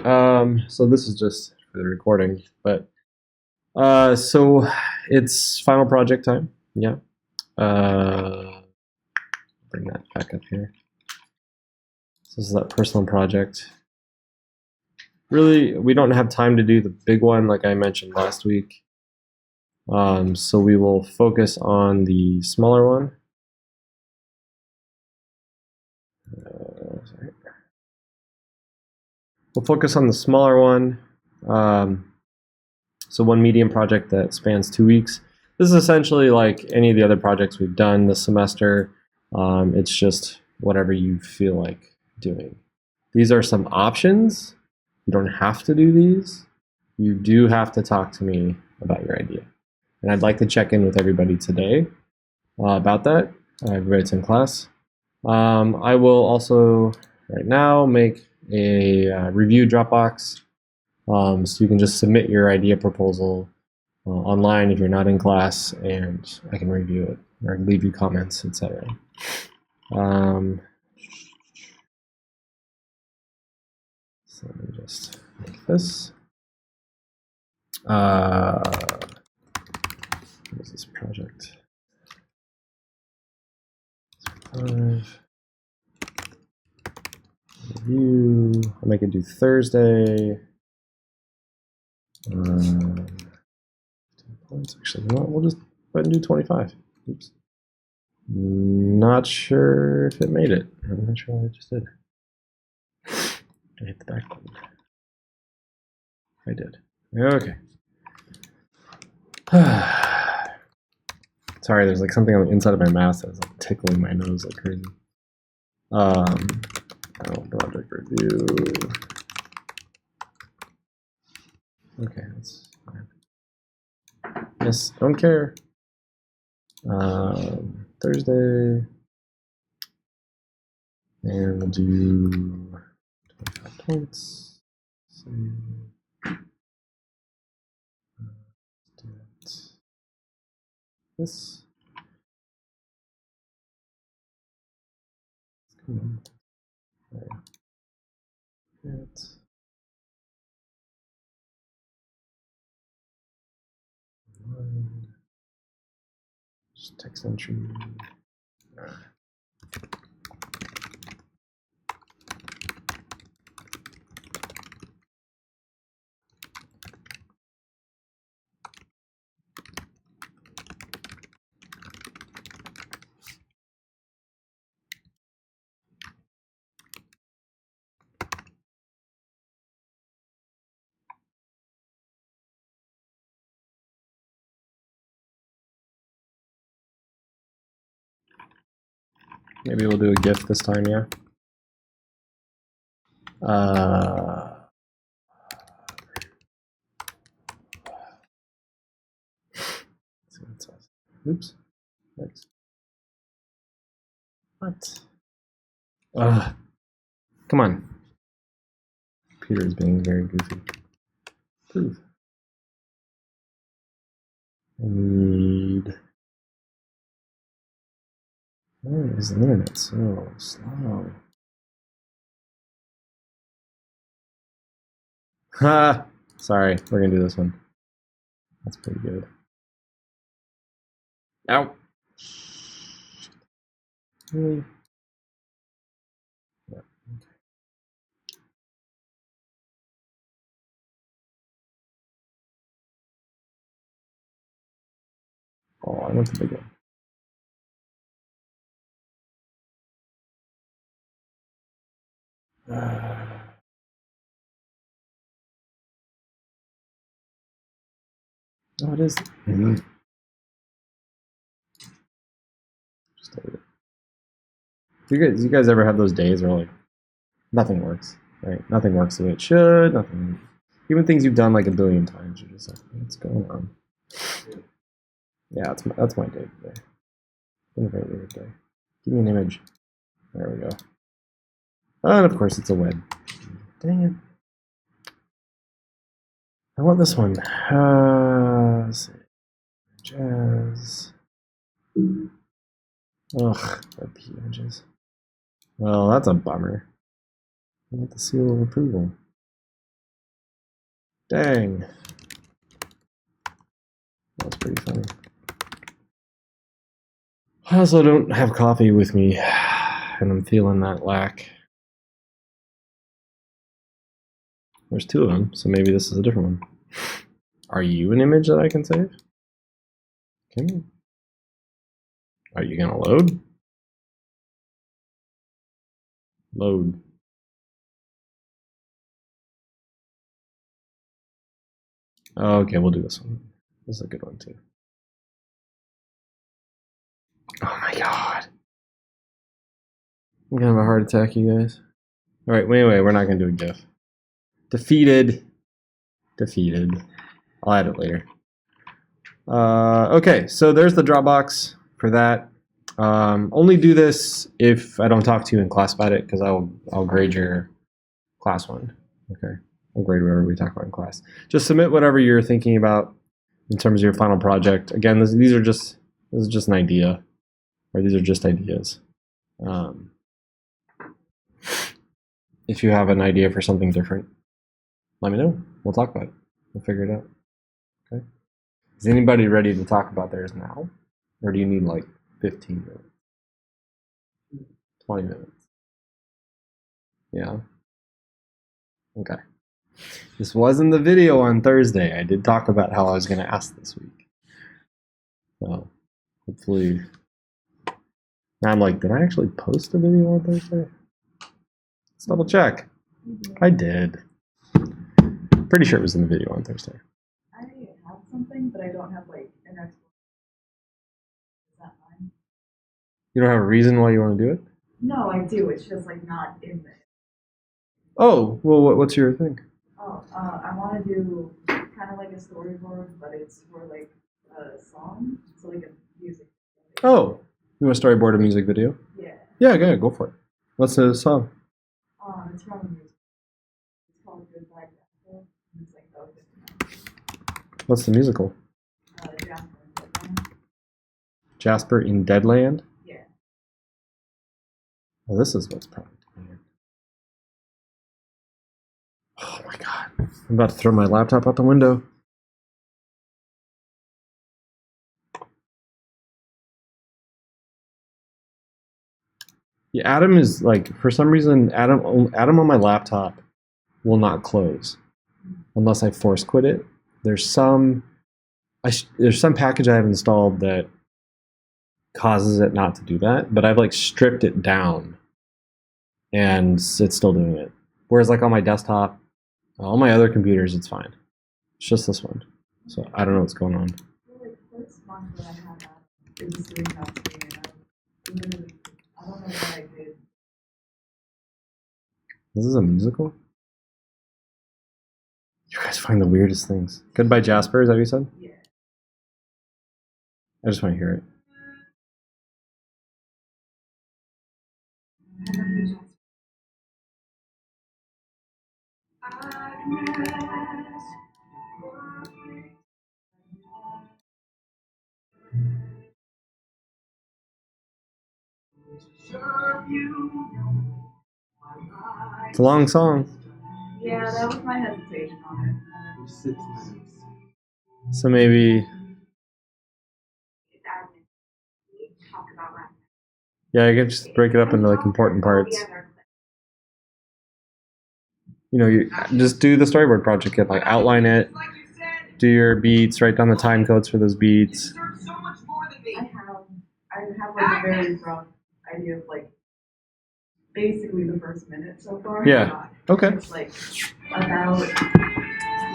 So this is just for the recording, but so it's final project time. Yeah. Uh, Bring that back up here. So this is that personal project. Really, we don't have time to do the big one like I mentioned last week. So we will focus on the smaller one. We'll focus on the smaller one. So one medium project that spans 2 weeks. This is essentially like any of the other projects we've done this semester. It's just whatever you feel like doing. These are some options. You don't have to do these. You do have to talk to me about your idea. And I'd like to check in with everybody today about that. Everybody's in class. I will also right now make a review Dropbox. So you can just submit your idea proposal online if you're not in class, and I can review it or leave you comments, etc. So let me just make this. What is this project? 5. Review. I'll make it due Thursday. 10 points. Actually, you know what? We'll just go ahead and do 25. Oops. Not sure if it made it. I'm not sure what I just did. I hit the back button. I did. Okay. Sorry, there's like something on the inside of my mouth that's like tickling my nose like crazy. Project review. Okay, that's fine. Yes, don't care. Thursday. And we'll do 25 points. Save. Do it. This. Come on. There. It. Just text entry. Maybe we'll do a GIF this time, yeah. Let's see what it says. Oops. Thanks. What? Come on. Peter is being very goofy. Prove. I need. Why is the internet so slow? Ha! Sorry, we're gonna do this one. That's pretty good. Ow! Really? Yeah. Okay. Oh, I want the big one. Oh, it is. Just delete it. You guys ever have those days where like nothing works, right? Nothing works the way it should. Nothing. Even things you've done like a billion times, you're just like, what's going on? Yeah, that's my day today. It's been a very weird day. Give me an image. There we go. And of course, it's a web. Dang it. I want this one. Let's see. Jazz. Ugh, WebP images. Well, that's a bummer. I want the seal of approval. Dang. That's pretty funny. I also don't have coffee with me, and I'm feeling that lack. There's two of them, so maybe this is a different one. Are you an image that I can save? Can you? Are you gonna load? Load. Okay, we'll do this one. This is a good one too. Oh my god. I'm gonna have a heart attack, you guys. Alright, wait, we're not gonna do a GIF. Defeated. Defeated. I'll add it later. Okay, so there's the Dropbox for that. Only do this if I don't talk to you in class about it, because I'll grade your class one. Okay, I'll grade whatever we talk about in class. Just submit whatever you're thinking about in terms of your final project. Again, this is just an idea, or these are just ideas. If you have an idea for something different, let me know. We'll talk about it. We'll figure it out. Okay. Is anybody ready to talk about theirs now? Or do you need like 15 minutes? 20 minutes? Yeah. Okay. This wasn't the video on Thursday. I did talk about how I was going to ask this week. So hopefully. Now I'm like, did I actually post a video on Thursday? Let's double check. I did. Pretty sure it was in the video on Thursday. I have something, but I don't have like an explanation. Is that fine? You don't have a reason why you want to do it? No, I do. It's just like not in there. Oh, well, what's your thing? Oh, I want to do kind of like a storyboard, but it's for like a song, so like a music. Oh, you want to storyboard a music video? Yeah. Yeah, go for it. What's the song? It's from a music. It's called gde300. It's like What's the musical? Jasper. Jasper in Deadland? Yeah. Well, this is what's probably doing it. Oh my god. I'm about to throw my laptop out the window. Yeah, Atom is like, for some reason, Atom on my laptop will not close unless I force quit it. There's some package I have installed that causes it not to do that, but I've like stripped it down and it's still doing it. Whereas like on my desktop, all my other computers, it's fine. It's just this one. So I don't know what's going on. Like this month that I have is doing that to me, and I don't know what I did. This is a musical? You guys find the weirdest things. Goodbye Jasper, is that what you said? Yeah. I just want to hear it. It's a long song. Yeah, that was my hesitation on it. So maybe... Yeah, I can just break it up into like important parts. You know, you just do the storyboard project, get like outline it, do your beats, write down the time codes for those beats. I have like a very rough idea of like basically the first minute so far. Yeah. Okay. It's like about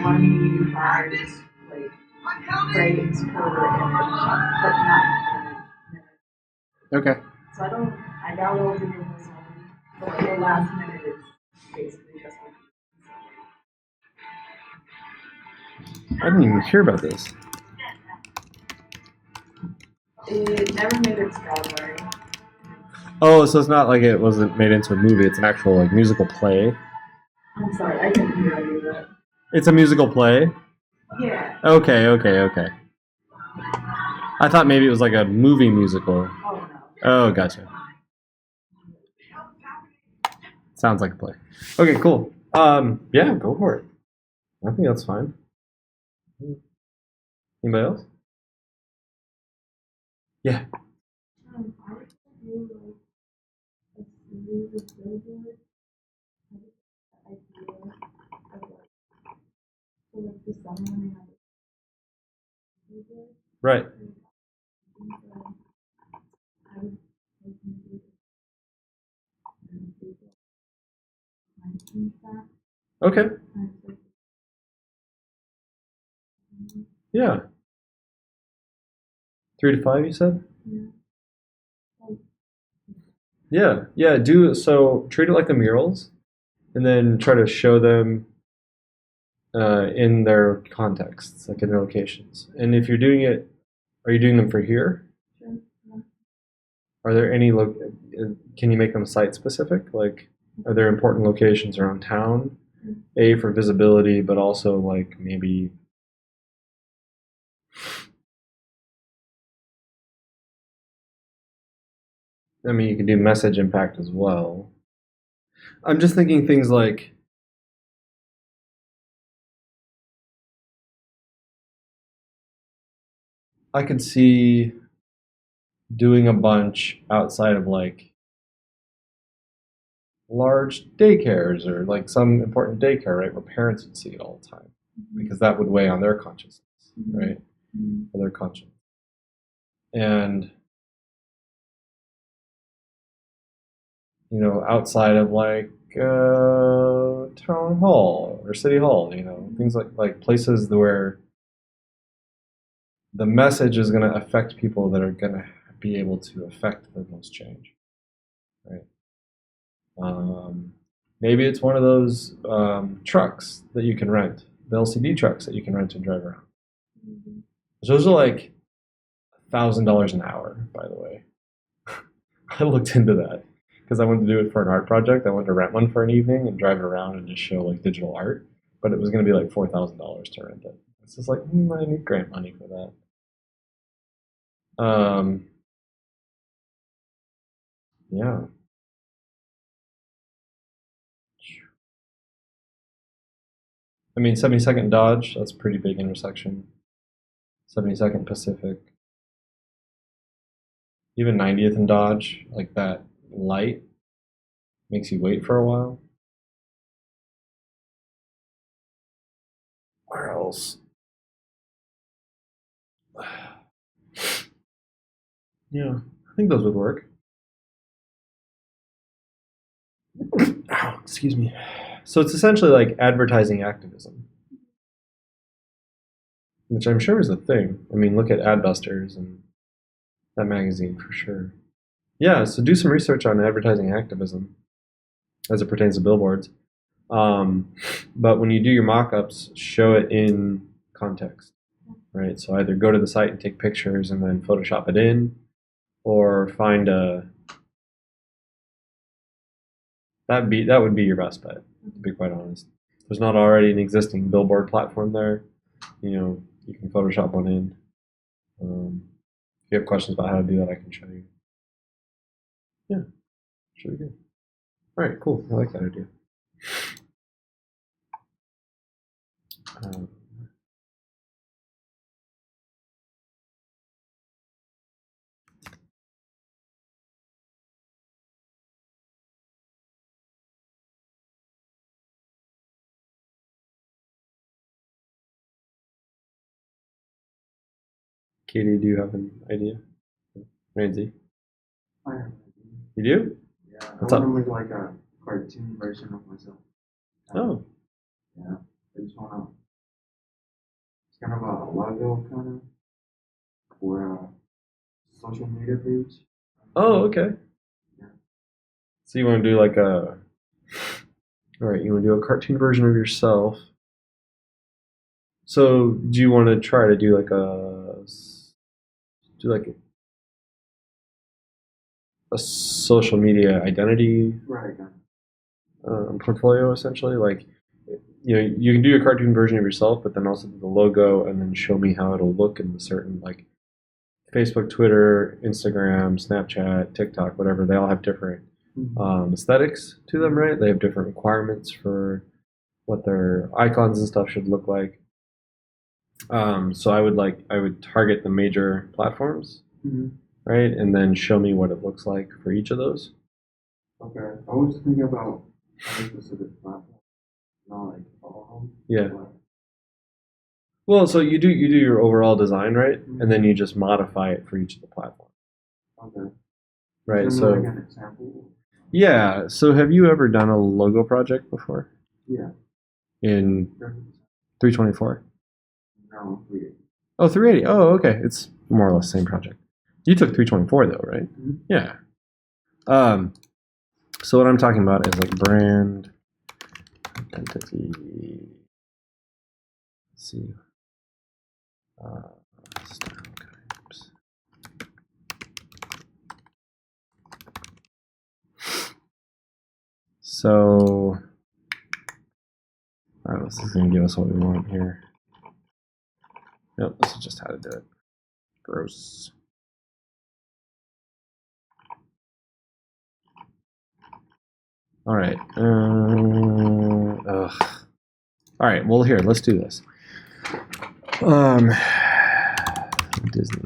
25 like frames per image, but not minute. Okay. So I doubt it'll do the whole song, but like the last minute is basically just like. I didn't even hear about this. It never made it to Broadway. Oh, so it's not like it wasn't made into a movie, it's an actual like musical play. I'm sorry, I didn't hear any of that. It's a musical play? Yeah. Okay. I thought maybe it was like a movie musical. Oh no. Oh, gotcha. Sounds like a play. Okay, cool. Yeah, go for it. I think that's fine. Anybody else? Yeah. I would do like a series of billboards. I just had the idea of like, so like this summer when I have a billboard, Right. so I would like maybe do like and stuff. Okay. And so, Yeah. 3 to 5, you said? yeah, like, Yeah. Yeah. Do so. Treat it like the murals, and then try to show them in their contexts, like in their locations. And if you're doing it, are you doing them for here? sure, yeah. Are there any can you make them site specific? Like, are there important locations around town? A, for visibility, but also like maybe. I mean, you could do message impact as well. I'm just thinking things like I could see doing a bunch outside of like large daycares or like some important daycare, right, where parents would see it all the time because that would weigh on their consciousness, right, or their conscience. And outside of like town hall or city hall, things like places where the message is going to affect people that are going to be able to affect the most change, right? Maybe it's one of those trucks that you can rent, the LCD trucks that you can rent and drive around. Those are like $1,000 an hour, by the way. I looked into that because I wanted to do it for an art project. I wanted to rent one for an evening and drive it around and just show like digital art, but it was going to be like $4,000 to rent it. It's just like I need grant money for that. Yeah. I mean, 72nd Dodge, that's a pretty big intersection. 72nd Pacific. Even 90th and Dodge, like that light makes you wait for a while. Where else? Yeah, I think those would work. Ow, excuse me. So it's essentially like advertising activism, which I'm sure is a thing. I mean, look at Adbusters and that magazine for sure. Yeah, so do some research on advertising activism as it pertains to billboards. But when you do your mock-ups, show it in context, right? So either go to the site and take pictures and then Photoshop it in, or find that would be your best bet, to be quite honest. If there's not already an existing billboard platform there, you can Photoshop one in. If you have questions about how to do that, I can show you. Yeah, should be good. All right, cool. I like that idea. Um, Katie, do you have an idea? Ramsey, I have. you do? Yeah, What's I up? want to make like a cartoon version of myself. Oh, Yeah, I just want to. It's kind of a logo, kind of, for a social media page. oh, okay. Yeah. So you want to do like all right, you want to do a cartoon version of yourself. So do you want to try to do like a social media identity Right. portfolio essentially? Like, you can do a cartoon version of yourself, but then also do the logo and then show me how it'll look in the certain like Facebook, Twitter, Instagram, Snapchat, TikTok, whatever. They all have different aesthetics to them, right? They have different requirements for what their icons and stuff should look like. So I would target the major platforms, right, and then show me what it looks like for each of those. Okay. I was thinking about a specific platform, not like all of them. Yeah. But, Well, so you do your overall design, right, and then you just modify it for each of the platforms, okay. right? Is So there like an example? yeah. So have you ever done a logo project before Yeah. in 30%. 324? No, 380. Oh, 380. Oh, okay. It's more or less the same project. You took 324 though, right? Mhm. Yeah. So what I'm talking about is like brand identity. Let's see. Style types. So, this is going to give us what we want here. Nope, this is just how to do it. Gross. All right. All right. Well, here, let's do this. Disney.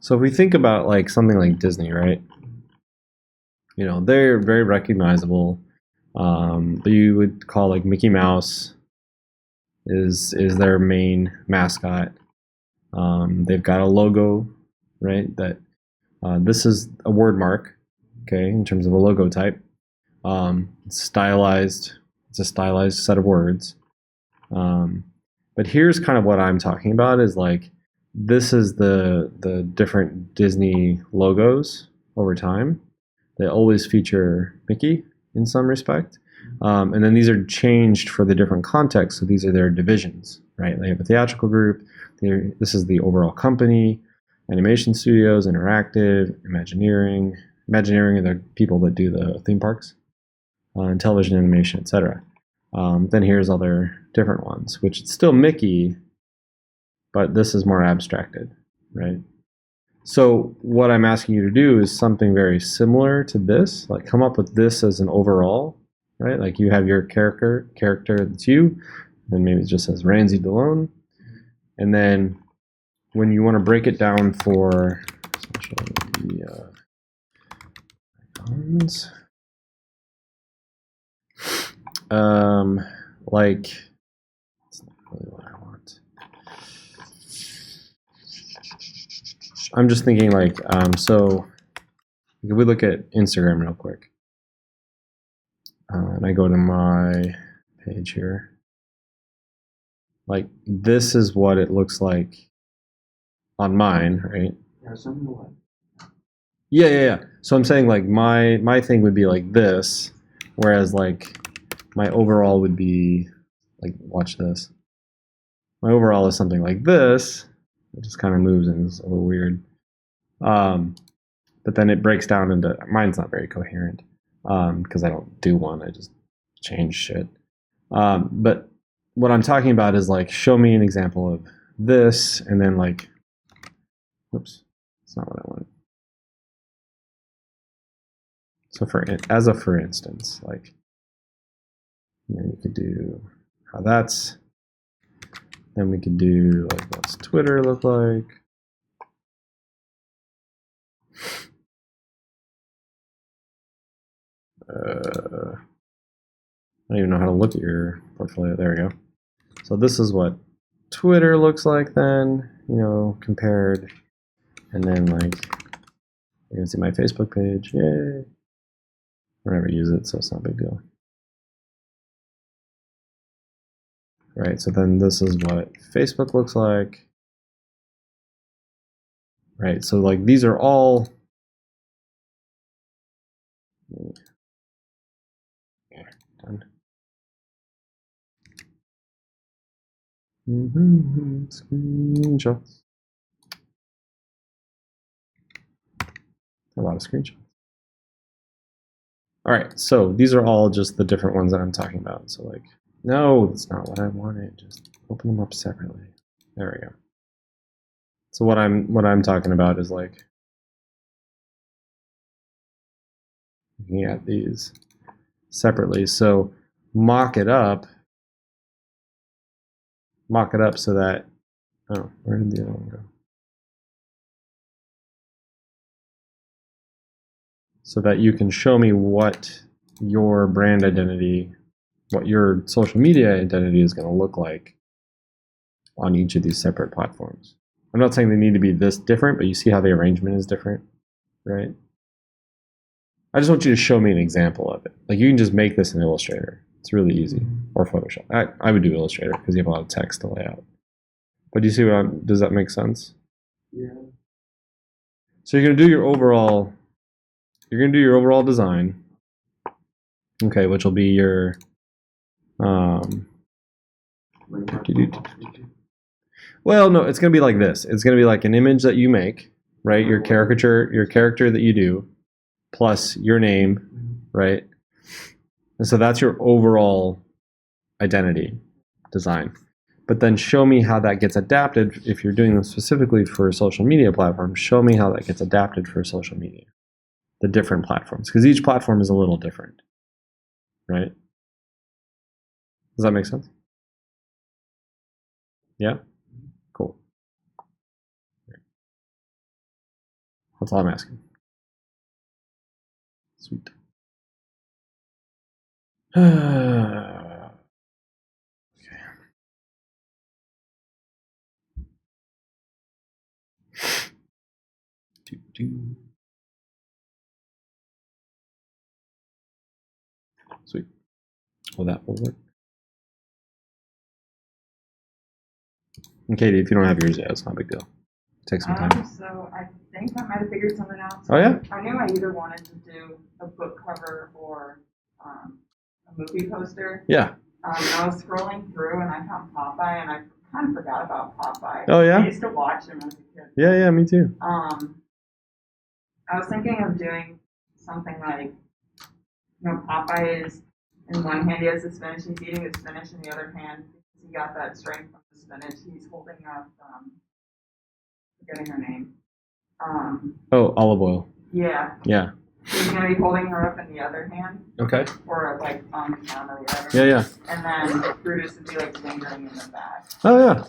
So if we think about like something like Disney, right? You know, they're very recognizable. You would call like Mickey Mouse is their main mascot. They've got a logo, right? That this is a word mark, okay, in terms of a logo type. It's stylized. It's a stylized set of words. But here's kind of what I'm talking about is like this is the different Disney logos over time. They always feature Mickey in some respect. And then these are changed for the different contexts. So these are their divisions, right? They have a theatrical group. This is the overall company, animation studios, interactive, Imagineering. Imagineering are the people that do the theme parks, and television animation, etc. Then here's other different ones, which it's still Mickey, but this is more abstracted, right? So what I'm asking you to do is something very similar to this, like come up with this as an overall, right? Like you have your character that's you, then maybe it just says Ramsey Delone, and then when you want to break it down for social media icons, like that's not really what I want. I'm just thinking like so if we look at Instagram real quick, and I go to my page here, like this is what it looks like on mine, right? Yeah, something like. Yeah. So I'm saying like my thing would be like this, whereas like my overall would be like, watch this. My overall is something like this. It just kind of moves and is a little weird. But then it breaks down into, mine's not very coherent because I don't do one. I just change shit. But what I'm talking about is like, show me an example of this, and then like, oops, that's not what I wanted. So for instance, like, you could do how that's. Then we could do like, what's Twitter look like? I don't even know how to look at your portfolio. There we go. So this is what Twitter looks like then, compared. And then like, you can see my Facebook page. Yay. I never use it, so it's not a big deal. Right, so then this is what Facebook looks like. Right, so like these are all. Yeah, done. Screenshots. A lot of screenshots. All right, so these are all just the different ones that I'm talking about. So like, no, that's not what I wanted. Just Open them up separately. There we go. So what I'm talking about is like looking at these separately. So mock it up so that, oh, where did the other one go? So that you can show me what your brand identity, what your social media identity is going to look like on each of these separate platforms. I'm not saying they need to be this different, but you see how the arrangement is different, right? I just want you to show me an example of it. Like you can just make this in Illustrator. It's really easy. Or Photoshop. I would do Illustrator because you have a lot of text to lay out. But do you see does that make sense? Yeah. So you're going to do your overall design. Okay, which will be your well, no, it's going to be like this. It's going to be like an image that you make, right? Your character that you do, plus your name, right? And so that's your overall identity design. But then show me how that gets adapted. If you're doing them specifically for a social media platform, show me how that gets adapted for social media, the different platforms, because each platform is a little different, right? Does that make sense? Yeah? Cool. That's all I'm asking. Sweet. Okay. Sweet. Well, that will work. And Katie, if you don't have yours yet, it's not a big deal. Take some time. So I think I might have figured something out. Oh, yeah? I knew I either wanted to do a book cover or a movie poster. Yeah. I was scrolling through and I found Popeye, and I kind of forgot about Popeye. Oh, yeah? I used to watch him as a kid. Yeah, me too. I was thinking of doing something like, Popeye is, in one hand he has the spinach, he's eating the spinach, in the other hand, he got that strength from the spinach, he's holding up, forgetting her name. Oh, olive oil. Yeah. Yeah. He's going to be holding her up in the other hand. Okay. Or like on the arm or whatever. Yeah. And then Brutus would be like lingering in the back. Oh, yeah.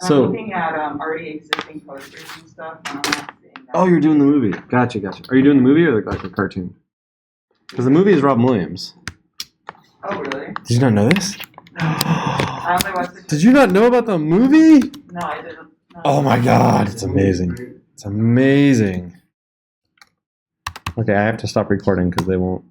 I'm So looking at already existing posters and stuff, and I'm not seeing that. oh, you're doing the movie. Gotcha. Are you doing the movie or like a cartoon? Because the movie is Robin Williams. Oh, really? Did you not know this? I only watched it. Did you not know about the movie? No, I didn't. No. Oh my god, it's amazing. It's amazing. Okay, I have to stop recording because they won't